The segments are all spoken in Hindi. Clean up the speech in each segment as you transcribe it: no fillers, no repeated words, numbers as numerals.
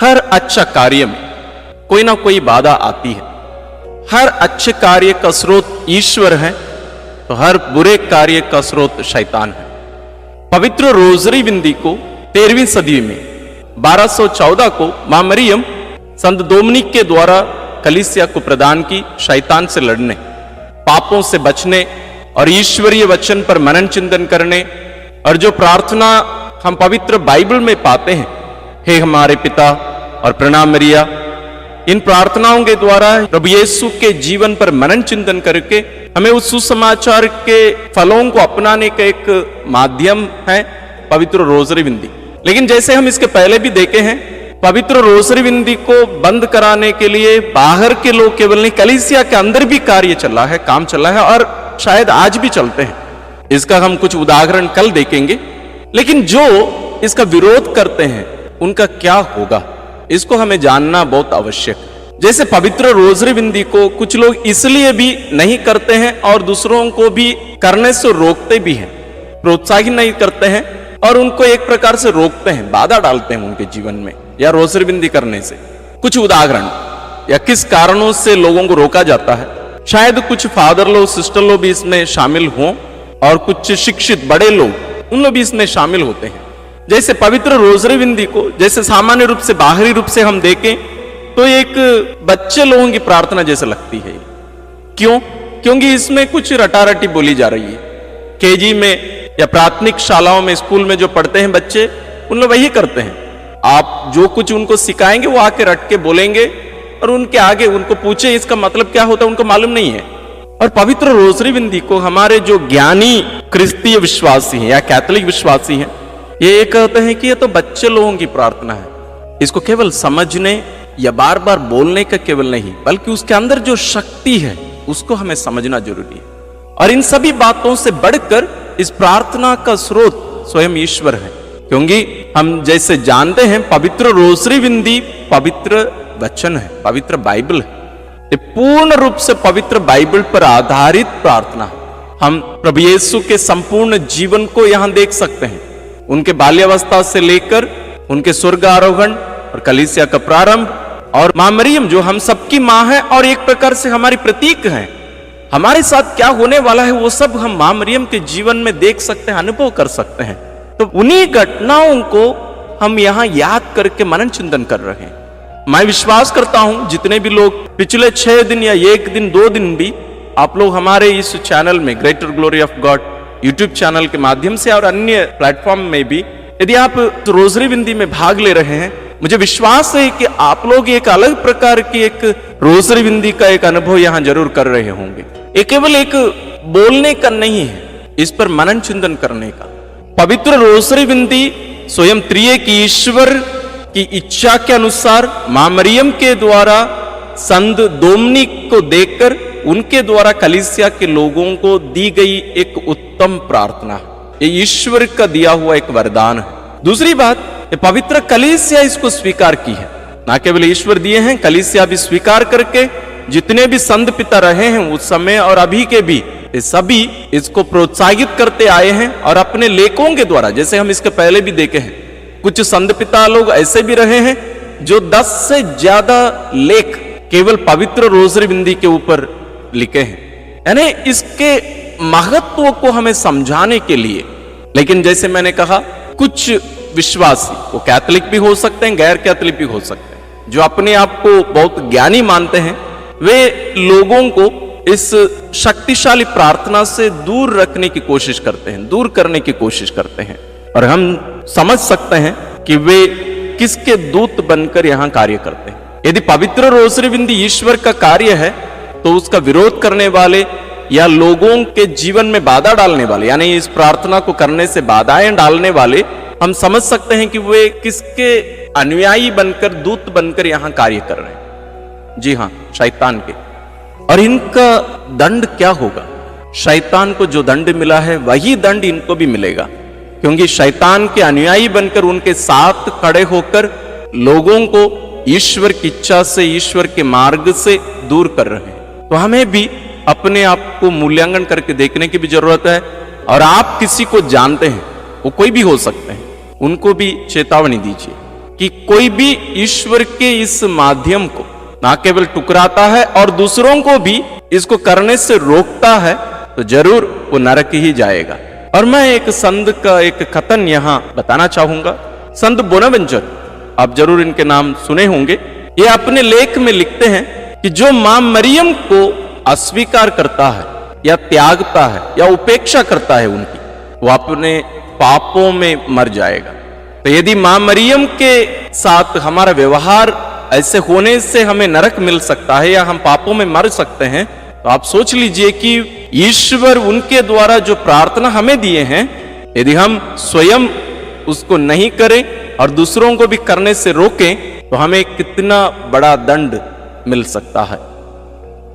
हर अच्छा कार्य में कोई ना कोई बाधा आती है। हर अच्छे कार्य का स्रोत ईश्वर है तो हर बुरे कार्य का स्रोत शैतान है। पवित्र रोजरी बिंदी को 13वीं सदी में 1214 को मां मरियम संत डोमिनिक के द्वारा कलीसिया को प्रदान की, शैतान से लड़ने, पापों से बचने और ईश्वरीय वचन पर मनन चिंतन करने। और जो प्रार्थना हम पवित्र बाइबल में पाते हैं, हे हमारे पिता और प्रणाम मरिया, इन प्रार्थनाओं के द्वारा प्रभु यीशु के जीवन पर मनन चिंतन करके हमें उस सुसमाचार के फलों को अपनाने का एक माध्यम है पवित्र रोजरी बिंदी। लेकिन जैसे हम इसके पहले भी देखे हैं, पवित्र रोजरी बिंदी को बंद कराने के लिए बाहर के लोग केवल नहीं, कलीसिया के अंदर भी कार्य चला है, काम चला है और शायद आज भी चलते हैं। इसका हम कुछ उदाहरण कल देखेंगे। लेकिन जो इसका विरोध करते हैं उनका क्या होगा, इसको हमें जानना बहुत आवश्यक है। जैसे पवित्र रोजरी बिंदी को कुछ लोग इसलिए भी नहीं करते हैं और दूसरों को भी करने से रोकते भी हैं, प्रोत्साहित नहीं करते हैं और उनको एक प्रकार से रोकते हैं, बाधा डालते हैं उनके जीवन में या रोजरी बिंदी करने से। कुछ उदाहरण या किस कारणों से लोगों को रोका जाता है। शायद कुछ फादर लोग, सिस्टर लोग भी इसमें शामिल हों और कुछ शिक्षित बड़े लोग उन लोग भी इसमें शामिल होते हैं। जैसे पवित्र रोजरी बिंदी को जैसे सामान्य रूप से, बाहरी रूप से हम देखें तो एक बच्चे लोगों की प्रार्थना जैसे लगती है। क्यों? क्योंकि इसमें कुछ रटारटी बोली जा रही है। केजी में या प्राथमिक शालाओं में, स्कूल में जो पढ़ते हैं बच्चे, उन लोग वही करते हैं। आप जो कुछ उनको सिखाएंगे वो आके रट के बोलेंगे और उनके आगे उनको पूछे इसका मतलब क्या होता है, उनको मालूम नहीं है। और पवित्र रोजरी बिंदी को हमारे जो ज्ञानी क्रिस्तीय विश्वासी हैं या कैथोलिक विश्वासी हैं, ये कहते हैं कि ये तो बच्चे लोगों की प्रार्थना है। इसको केवल समझने या बार बार बोलने का केवल नहीं, बल्कि उसके अंदर जो शक्ति है उसको हमें समझना जरूरी है। और इन सभी बातों से बढ़कर इस प्रार्थना का स्रोत स्वयं ईश्वर है। क्योंकि हम जैसे जानते हैं पवित्र रोजरी बिंदी पवित्र वचन है, पवित्र बाइबल है। ये पूर्ण रूप से पवित्र बाइबल पर आधारित प्रार्थना है। हम प्रभु यीशु के संपूर्ण जीवन को यहां देख सकते हैं, उनके बाल्यावस्था से लेकर उनके स्वर्ग आरोहण और कलीसिया का प्रारंभ, और मां मरियम जो हम सबकी मां है और एक प्रकार से हमारी प्रतीक है। हमारे साथ क्या होने वाला है वो सब हम मां मरियम के जीवन में देख सकते हैं, अनुभव कर सकते हैं। तो उन्हीं घटनाओं को हम यहां याद करके मनन चिंतन कर रहे हैं। मैं विश्वास करता हूं जितने भी लोग पिछले 6 दिन या 1 दिन 2 दिन भी आप लोग हमारे इस चैनल में greater glory of God YouTube channel के माध्यम से और अन्य प्लेटफॉर्म में भी यदि आप रोजरी बिंदी में भाग ले रहे हैं, मुझे विश्वास है कि आप लोग एक अलग प्रकार की एक रोजरी बिंदी का एक अनुभव यहां जरूर कर रहे होंगे। ये केवल एक बोलने का नहीं है, इस पर मनन चिंतन करने का। पवित्र रोजरी बिंदी स्वयं त्रिएक ईश्वर की इच्छा के अनुसार मां मरियम के द्वारा संत डोमिनिक को देखकर उनके द्वारा कलीसिया के लोगों को दी गई एक उत्तम प्रार्थना, ये ईश्वर का दिया हुआ एक वरदान है। दूसरी बात, ये पवित्र कलीसिया इसको स्वीकार की है। ना केवल ईश्वर दिए हैं, कलीसिया भी स्वीकार करके जितने भी संत पिता रहे हैं उस समय और अभी के भी, ये सभी इसको प्रोत्साहित करते आए हैं। और अपने लेखों के द्वारा, जैसे हम इसके पहले भी देखे हैं, कुछ संत पिता लोग ऐसे भी रहे हैं जो 10 से ज्यादा लेख केवल पवित्र रोजरी बिंदी के ऊपर लिखे हैं, यानी इसके महत्व को हमें समझाने के लिए। लेकिन जैसे मैंने कहा, कुछ विश्वासी, वो कैथोलिक भी हो सकते हैं, गैर कैथोलिक भी हो सकते हैं, जो अपने आप को बहुत ज्ञानी मानते हैं, वे लोगों को इस शक्तिशाली प्रार्थना से दूर रखने की कोशिश करते हैं, दूर करने की कोशिश करते हैं। और हम समझ सकते हैं कि वे किसके दूत बनकर यहां कार्य करते हैं। यदि पवित्र रोजरी बिंदी ईश्वर का कार्य है तो उसका विरोध करने वाले या लोगों के जीवन में बाधा डालने वाले, यानी इस प्रार्थना को करने से बाधाएं डालने वाले, हम समझ सकते हैं कि वे किसके अनुयायी बनकर, दूत बनकर यहां कार्य कर रहे हैं। जी हां, शैतान के। और इनका दंड क्या होगा? शैतान को जो दंड मिला है वही दंड इनको भी मिलेगा, क्योंकि शैतान के अनुयायी बनकर उनके साथ खड़े होकर लोगों को ईश्वर की इच्छा से, ईश्वर के मार्ग से दूर कर रहे हैं। तो हमें भी अपने आप को मूल्यांकन करके देखने की भी जरूरत है। और आप किसी को जानते हैं, वो कोई भी हो सकते हैं, उनको भी चेतावनी दीजिए। कि कोई भी ईश्वर के इस माध्यम को ना केवल टुकराता है और दूसरों को भी इसको करने से रोकता है तो जरूर वो नरक ही जाएगा। और मैं एक संत का एक कथन यहां बताना चाहूंगा। संत बोनावेंचर, आप जरूर इनके नाम सुने होंगे। ये अपने लेख में लिखते हैं कि जो मां मरियम को अस्वीकार करता है या त्यागता है या उपेक्षा करता है उनकी, वो अपने पापों में मर जाएगा। तो यदि मां मरियम के साथ हमारा व्यवहार ऐसे होने से हमें नरक मिल सकता है या हम पापों में मर सकते हैं, तो आप सोच लीजिए कि ईश्वर उनके द्वारा जो प्रार्थना हमें दिए हैं, यदि हम स्वयं उसको नहीं करें और दूसरों को भी करने से रोकें तो हमें कितना बड़ा दंड मिल सकता है।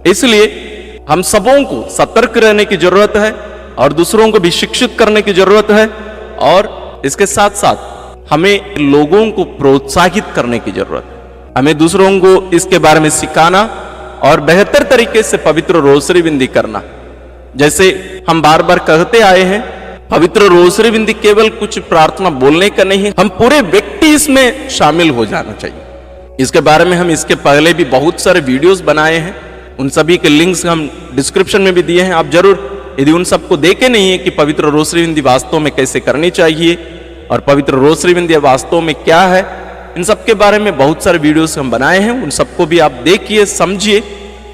इसलिए हम सबों को सतर्क रहने की जरूरत है और दूसरों को भी शिक्षित करने की जरूरत है, और इसके साथ साथ हमें लोगों को प्रोत्साहित करने की जरूरत है। हमें दूसरों को इसके बारे में सिखाना और बेहतर तरीके से पवित्र रोसरी विंदी करना। जैसे हम बार बार कहते आए हैं, पवित्र रोसरी विंदी केवल कुछ प्रार्थना बोलने का नहीं, हम पूरे व्यक्ति इसमें शामिल हो जाना चाहिए। इसके बारे में हम इसके पहले भी बहुत सारे वीडियोस बनाए हैं, उन सभी के लिंक्स हम डिस्क्रिप्शन में भी दिए हैं। आप जरूर यदि उन सबको देखे नहीं है कि पवित्र रोसरी विंदी वास्तव में कैसे करनी चाहिए और पवित्र रोसरी विंदी वास्तव में क्या है, इन सब के बारे में बहुत सारे वीडियोस हम बनाए हैं। उन सबको भी आप देखिए, समझिए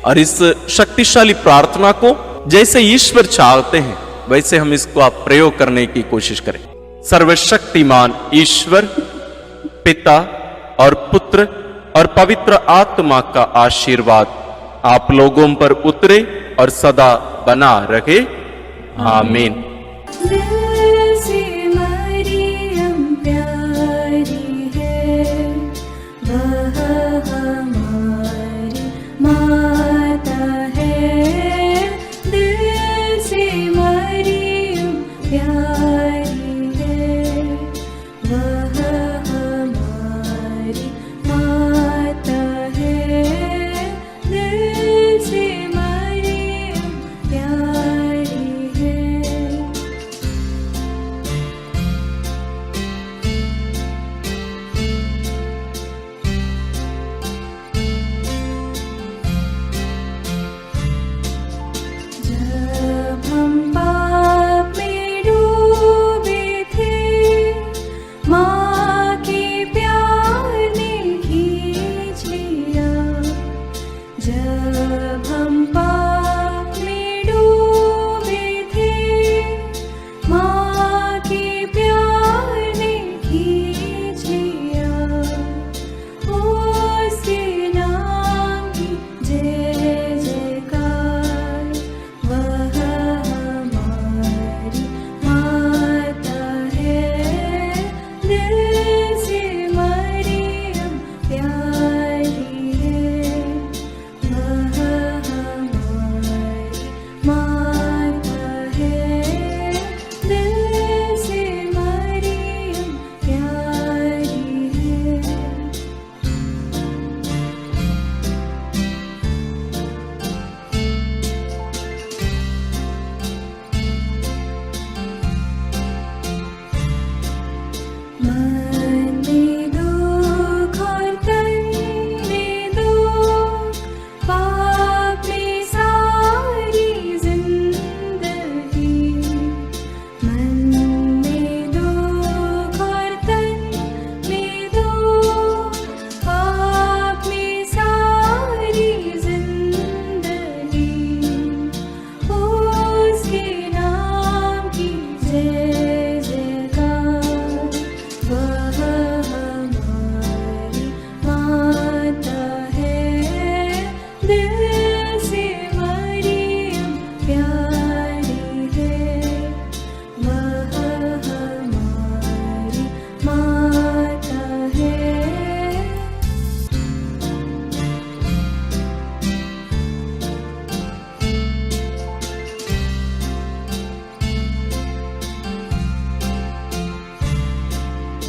और इस शक्तिशाली प्रार्थना को जैसे ईश्वर चाहते हैं वैसे हम इसको आप प्रयोग करने की कोशिश करें। सर्वशक्तिमान ईश्वर पिता और पुत्र और पवित्र आत्मा का आशीर्वाद आप लोगों पर उतरे और सदा बना रहे। आमीन।